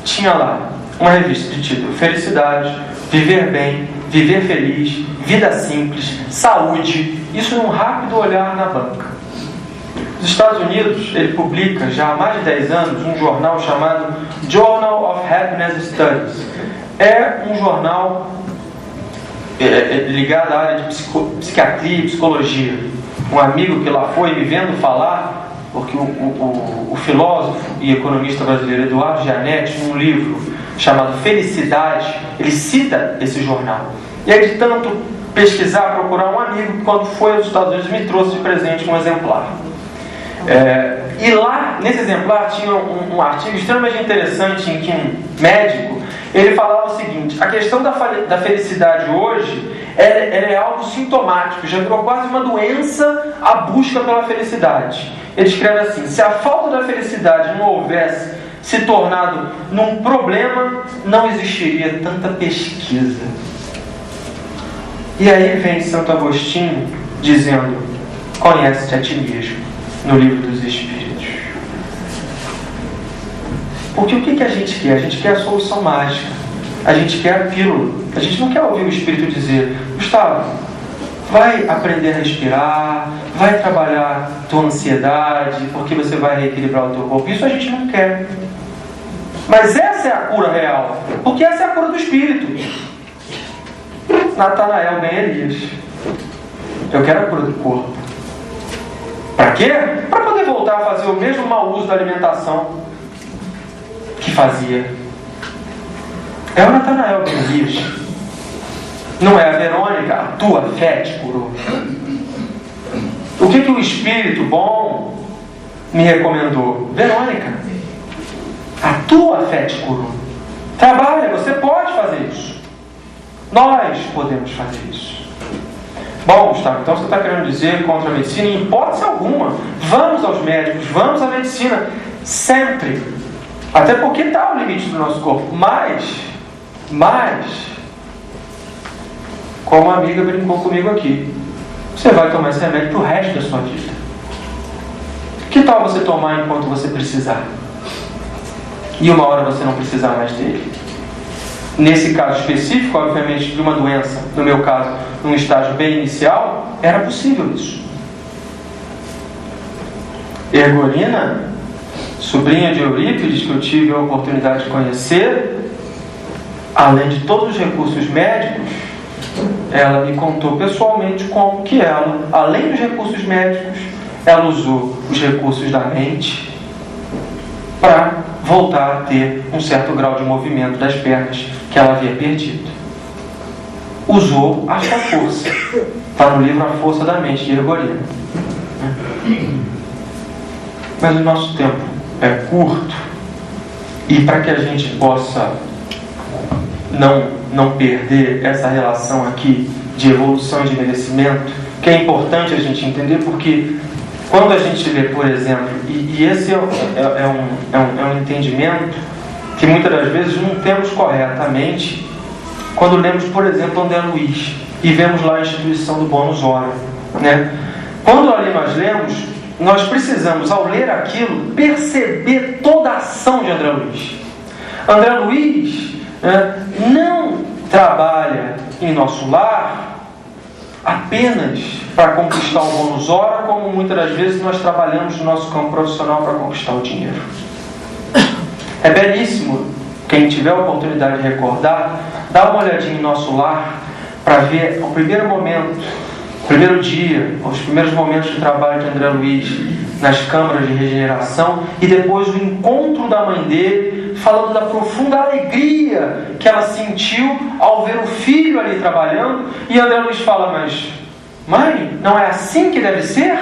tinha lá uma revista de título: Felicidade, Viver Bem, Viver Feliz, Vida Simples, Saúde. Isso num rápido olhar na banca. Nos Estados Unidos, ele publica já há mais de 10 anos um jornal chamado Journal of Happiness Studies. É um jornal ligado à área de psiquiatria e psicologia. Um amigo que lá foi me vendo falar, porque o filósofo e economista brasileiro Eduardo Gianetti, num livro chamado Felicidade, ele cita esse jornal. E aí, de tanto pesquisar, procurar, um amigo, quando foi aos Estados Unidos, me trouxe de presente um exemplar. E lá, nesse exemplar, tinha um artigo extremamente interessante em que um médico, ele falava o seguinte: a questão da felicidade hoje ela é algo sintomático, já virou quase uma doença a busca pela felicidade. Ele escreve assim: se a falta da felicidade não houvesse se tornado num problema, não existiria tanta pesquisa. E aí vem Santo Agostinho dizendo: conhece-te a ti mesmo, no Livro dos Espíritos. Porque o que a gente quer? A gente quer a solução mágica. A gente quer a pílula. A gente não quer ouvir o Espírito dizer: Gustavo, vai aprender a respirar, vai trabalhar tua ansiedade, porque você vai reequilibrar o teu corpo. Isso a gente não quer. Mas essa é a cura real, porque essa é a cura do Espírito. Natanael ben Elias: eu quero a cura do corpo. Para quê? Para poder voltar a fazer o mesmo mau uso da alimentação que fazia. É o Natanael ben Elias. Não é a Verônica: a tua fé te curou. O que o Espírito bom me recomendou? Verônica, a tua fé te curou. Trabalha, você pode fazer isso. Nós podemos fazer isso. Bom, Gustavo, então você está querendo dizer contra a medicina? Em hipótese alguma. Vamos aos médicos, vamos à medicina. Sempre. Até porque está o limite do nosso corpo. Mas, como a amiga brincou comigo aqui, você vai tomar esse remédio para o resto da sua vida. Que tal você tomar enquanto você precisar? E uma hora você não precisar mais dele. Nesse caso específico, obviamente, de uma doença, no meu caso, num estágio bem inicial, era possível isso. Ergolina, sobrinha de Eurípides, que eu tive a oportunidade de conhecer, além de todos os recursos médicos, ela me contou pessoalmente como que ela, além dos recursos médicos, ela usou os recursos da mente para voltar a ter um certo grau de movimento das pernas que ela havia perdido. Usou a sua força. Está no livro A Força da Mente, de Ergolina. Mas o nosso tempo é curto, e para que a gente possa não perder essa relação aqui de evolução e de merecimento, que é importante a gente entender, porque quando a gente lê, por exemplo, e esse é um entendimento que muitas das vezes não temos corretamente, quando lemos, por exemplo, André Luiz e vemos lá a instituição do bônus hora, né? Quando ali nós lemos, nós precisamos, ao ler aquilo, perceber toda a ação de André Luiz. André Luiz não trabalha em nosso lar apenas para conquistar o bônus hora, como muitas das vezes nós trabalhamos no nosso campo profissional para conquistar o dinheiro. É belíssimo, quem tiver a oportunidade de recordar, dá uma olhadinha em nosso lar para ver o primeiro momento, o primeiro dia, os primeiros momentos de trabalho de André Luiz nas câmaras de regeneração, e depois o encontro da mãe dele, falando da profunda alegria que ela sentiu ao ver o filho ali trabalhando. E André Luiz fala: mas mãe, não é assim que deve ser?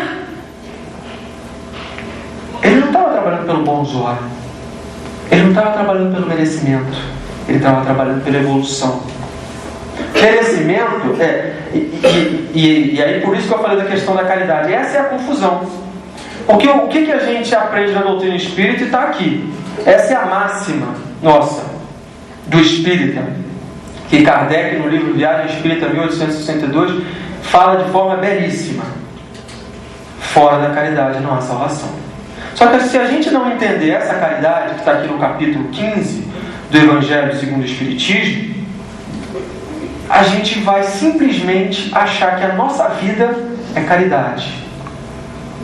Ele não estava trabalhando pelo bônus hora, ele não estava trabalhando pelo merecimento, ele estava trabalhando pela evolução. Merecimento e aí por isso que eu falei da questão da caridade. Essa é a confusão. Porque o que a gente aprende na doutrina espírita está aqui. Essa é a máxima nossa, do espírita, que Kardec, no livro Viagem Espírita 1862, fala de forma belíssima: fora da caridade não há salvação. Só que se a gente não entender essa caridade, que está aqui no capítulo 15 do Evangelho segundo o Espiritismo, a gente vai simplesmente achar que a nossa vida é caridade.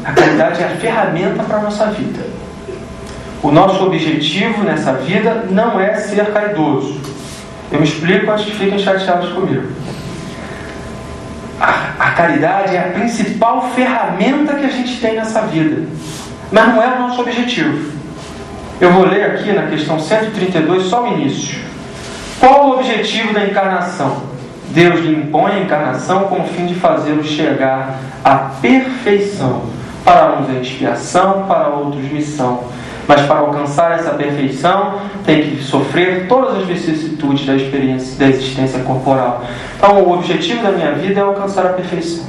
A caridade é a ferramenta para a nossa vida. O nosso objetivo nessa vida não é ser caridoso. Eu me explico antes que fiquem chateados comigo. A caridade é a principal ferramenta que a gente tem nessa vida, mas não é o nosso objetivo. Eu vou ler aqui na questão 132 só o início. Qual o objetivo da encarnação? Deus lhe impõe a encarnação com o fim de fazê-lo chegar à perfeição. Para uns é expiação, para outros missão. Mas para alcançar essa perfeição, tem que sofrer todas as vicissitudes da experiência, da existência corporal. Então, o objetivo da minha vida é alcançar a perfeição,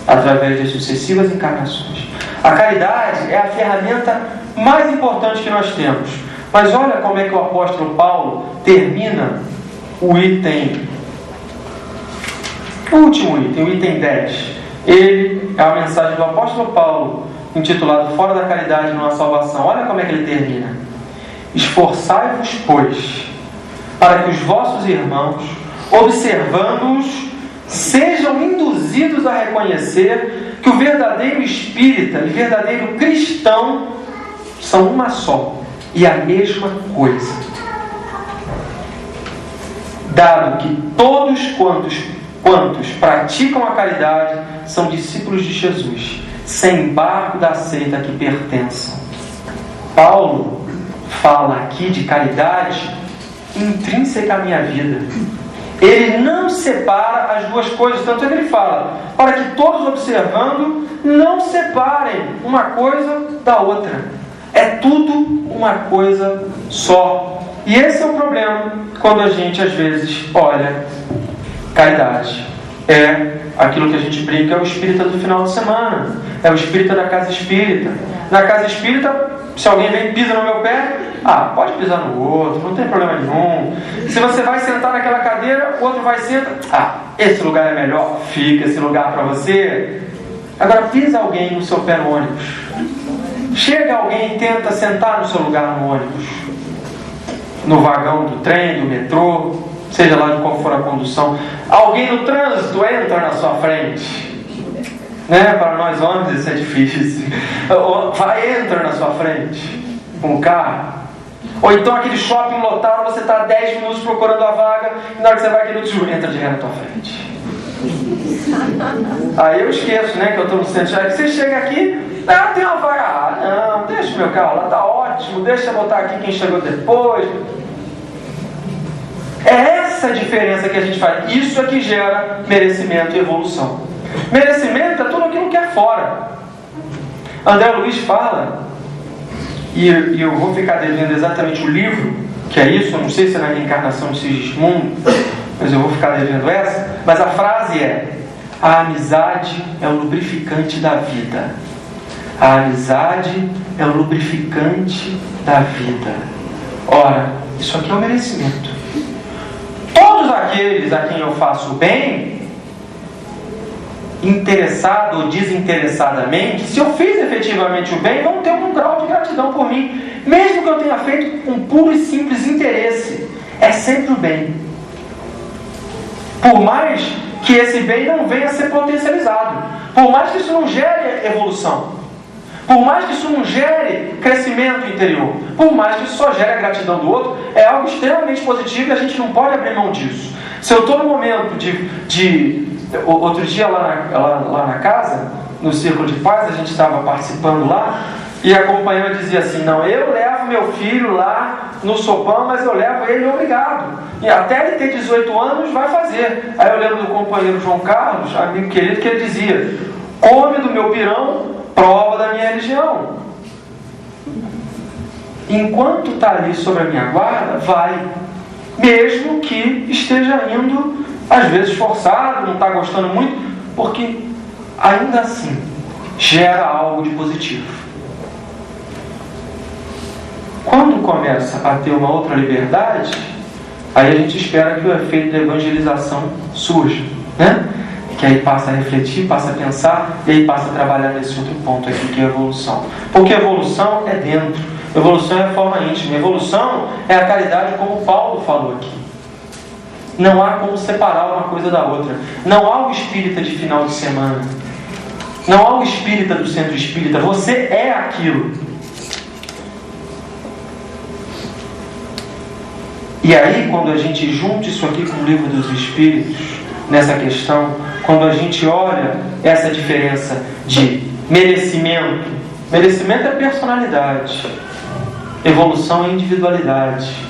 através de sucessivas encarnações. A caridade é a ferramenta mais importante que nós temos. Mas olha como é que o apóstolo Paulo termina o último item, o item 10. Ele é a mensagem do apóstolo Paulo, intitulado Fora da Caridade não há salvação. Olha como é que ele termina: esforçai-vos, pois, para que os vossos irmãos, observando-os, sejam induzidos a reconhecer que o verdadeiro espírita e verdadeiro cristão são uma só e a mesma coisa. Dado que todos quantos praticam a caridade são discípulos de Jesus, sem embargo da seita a que pertençam. Paulo fala aqui de caridade intrínseca à minha vida. Ele não separa as duas coisas, tanto é que ele fala, para que todos observando não separem uma coisa da outra. É tudo uma coisa só. E esse é o problema quando a gente às vezes olha caridade. É aquilo que a gente brinca, é o espírita do final de semana, é o espírita da casa espírita. Na casa espírita, se alguém vem e pisa no meu pé, pode pisar no outro, não tem problema nenhum. Se você vai sentar naquela cadeira, o outro vai sentar, esse lugar é melhor, fica esse lugar para você. Agora pisa alguém no seu pé no ônibus, chega alguém e tenta sentar no seu lugar no ônibus, no vagão do trem, do metrô, seja lá de qual for a condução. Alguém no trânsito entra na sua frente, né? Para nós homens isso é difícil. Entra na sua frente com o carro. Ou então aquele shopping lotado, você está 10 minutos procurando a vaga, e na hora que você vai aquele outro entra de ré na tua frente. Aí eu esqueço, né, que eu estou no centro. Aí você chega aqui, tem uma vaga. Não, deixa o meu carro lá, está ótimo, deixa eu botar aqui quem chegou depois. É essa a diferença que a gente faz. Isso é que gera merecimento e evolução. Merecimento é tudo aquilo que é fora. André Luiz fala, e eu vou ficar devendo exatamente o livro, que é isso, eu não sei se é na reencarnação de Sigismundo, mas eu vou ficar devendo essa, mas a frase é: a amizade é o lubrificante da vida. A amizade é o lubrificante da vida. Ora, isso aqui é o merecimento. Todos aqueles a quem eu faço bem, interessado ou desinteressadamente, se eu fiz efetivamente o bem, vão ter um grau de gratidão por mim, mesmo que eu tenha feito com puro e simples interesse. É sempre o bem, por mais que esse bem não venha a ser potencializado, por mais que isso não gere evolução, por mais que isso não gere crescimento interior, por mais que isso só gere a gratidão do outro, é algo extremamente positivo e a gente não pode abrir mão disso. Se eu estou no momento outro dia lá na casa, no Círculo de Paz, a gente estava participando lá, e a companheira dizia assim: não, eu levo meu filho lá no sopão, mas eu levo ele obrigado, e até ele ter 18 anos vai fazer. Aí eu lembro do companheiro João Carlos, amigo querido, que ele dizia: come do meu pirão, prova da minha religião. Enquanto está ali sobre a minha guarda, vai, mesmo que esteja indo às vezes forçado, não está gostando muito, porque ainda assim gera algo de positivo. Quando começa a ter uma outra liberdade, aí a gente espera que o efeito da evangelização surja, né? Que aí passa a refletir, passa a pensar, e aí passa a trabalhar nesse outro ponto aqui, que é a evolução. Porque a evolução é dentro, evolução é a forma íntima, evolução é a caridade, como Paulo falou aqui. Não há como separar uma coisa da outra. Não há o espírita de final de semana, não há o espírita do centro espírita. Você é aquilo. E aí, quando a gente junta isso aqui com o Livro dos Espíritos, nessa questão, quando a gente olha essa diferença de merecimento é personalidade, evolução é individualidade.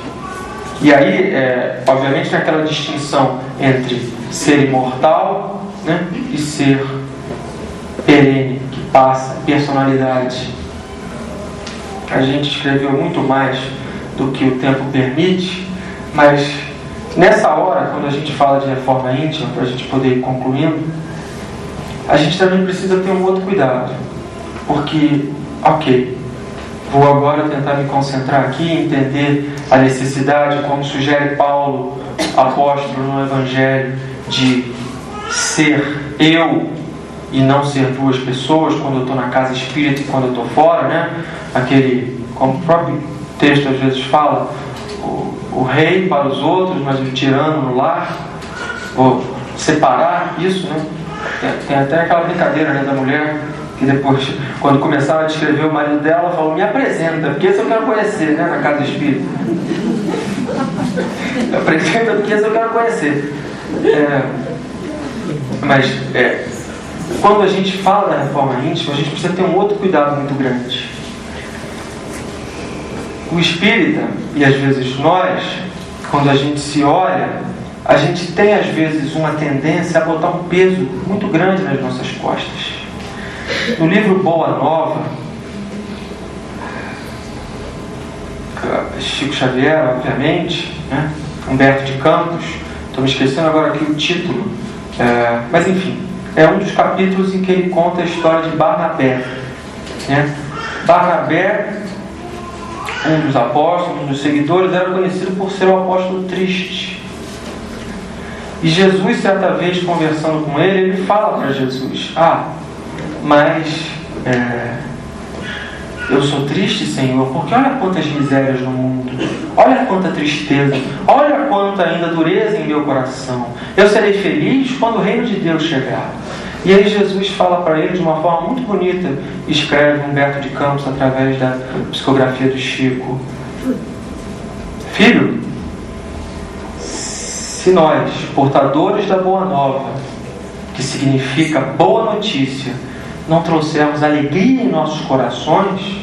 E aí, obviamente, tem aquela distinção entre ser imortal, né, e ser perene, que passa, personalidade. A gente escreveu muito mais do que o tempo permite, mas nessa hora, quando a gente fala de reforma íntima, para a gente poder ir concluindo, a gente também precisa ter um outro cuidado. Porque, vou agora tentar me concentrar aqui, entender a necessidade, como sugere Paulo, apóstolo no Evangelho, de ser eu e não ser duas pessoas, quando eu estou na casa espírita e quando eu estou fora, né? Como o próprio texto às vezes fala, o rei para os outros, mas o tirano no lar, ou separar isso, né? Tem até aquela brincadeira, né, da mulher que depois, quando começava a descrever o marido dela, falou: me apresenta, porque esse eu quero conhecer, né, na casa espírita. Apresenta, porque esse eu quero conhecer. Mas quando a gente fala da reforma íntima, a gente precisa ter um outro cuidado muito grande. O espírita, e às vezes nós, quando a gente se olha, a gente tem às vezes uma tendência a botar um peso muito grande nas nossas costas. No livro Boa Nova, Chico Xavier, obviamente, né? Humberto de Campos, estou me esquecendo agora aqui o título, mas enfim, é um dos capítulos em que ele conta a história de Barnabé, né? Barnabé, um dos apóstolos, um dos seguidores, era conhecido por ser o apóstolo triste. E Jesus, certa vez, conversando com ele, ele fala para Jesus: mas eu sou triste, Senhor, porque olha quantas misérias no mundo, olha quanta tristeza, olha quanta ainda dureza em meu coração. Eu serei feliz quando o reino de Deus chegar. E aí Jesus fala para ele de uma forma muito bonita, escreve Humberto de Campos através da psicografia do Chico: filho, se nós, portadores da Boa Nova, que significa boa notícia, não trouxermos alegria em nossos corações,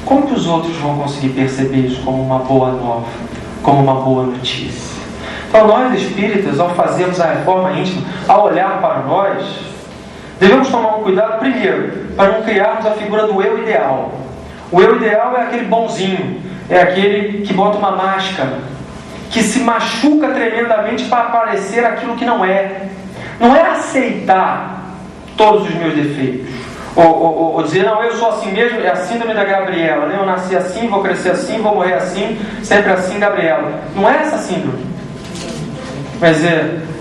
como que os outros vão conseguir perceber isso como uma boa nova, como uma boa notícia? Então nós espíritas, ao fazermos a reforma íntima, ao olhar para nós, devemos tomar um cuidado, primeiro, para não criarmos a figura do eu ideal. O eu ideal é aquele bonzinho, é aquele que bota uma máscara, que se machuca tremendamente para parecer aquilo que não é. Não é aceitar todos os meus defeitos, ou dizer: não, eu sou assim mesmo, é a síndrome da Gabriela, né? Eu nasci assim, vou crescer assim, vou morrer assim, sempre assim, Gabriela. Não é essa síndrome. Mas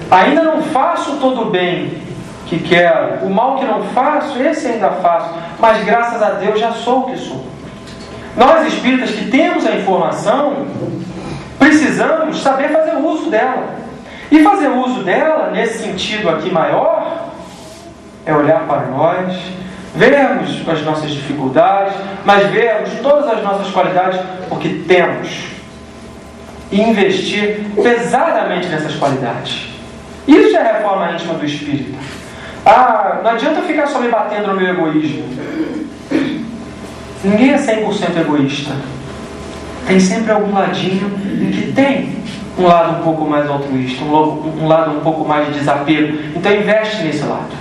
ainda não faço todo o bem que quero, o mal que não faço, esse ainda faço, mas graças a Deus já sou o que sou. Nós espíritas que temos a informação, precisamos saber fazer uso dela. E fazer uso dela, nesse sentido aqui maior, é olhar para nós, vermos as nossas dificuldades, mas vermos todas as nossas qualidades, porque temos, e investir pesadamente nessas qualidades. Isso é a reforma íntima do espírito. Não adianta ficar só me batendo no meu egoísmo. Ninguém é 100% egoísta. Tem sempre algum ladinho em que tem um lado um pouco mais altruísta, um lado um pouco mais de desapego. Então investe nesse lado.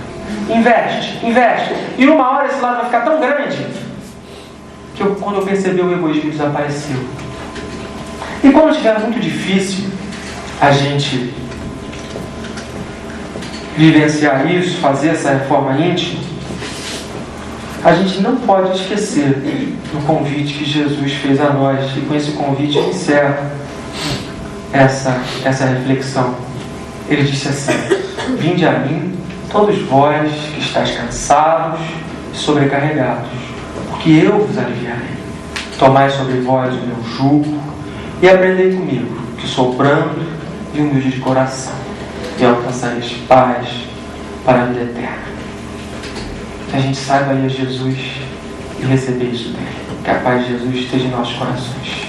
Investe. E numa hora esse lado vai ficar tão grande que quando eu perceber, o egoísmo desapareceu. E quando estiver muito difícil a gente vivenciar isso, fazer essa reforma íntima, a gente não pode esquecer do convite que Jesus fez a nós. E com esse convite eu encerro essa reflexão. Ele disse assim: vinde a mim, todos vós que estáis cansados e sobrecarregados, porque eu vos aliviarei. Tomai sobre vós o meu jugo e aprendei comigo, que sou brando e humilde de coração, e alcançareis paz para a vida eterna. Que a gente saiba ir a Jesus e receber isso dele. Que a paz de Jesus esteja em nossos corações.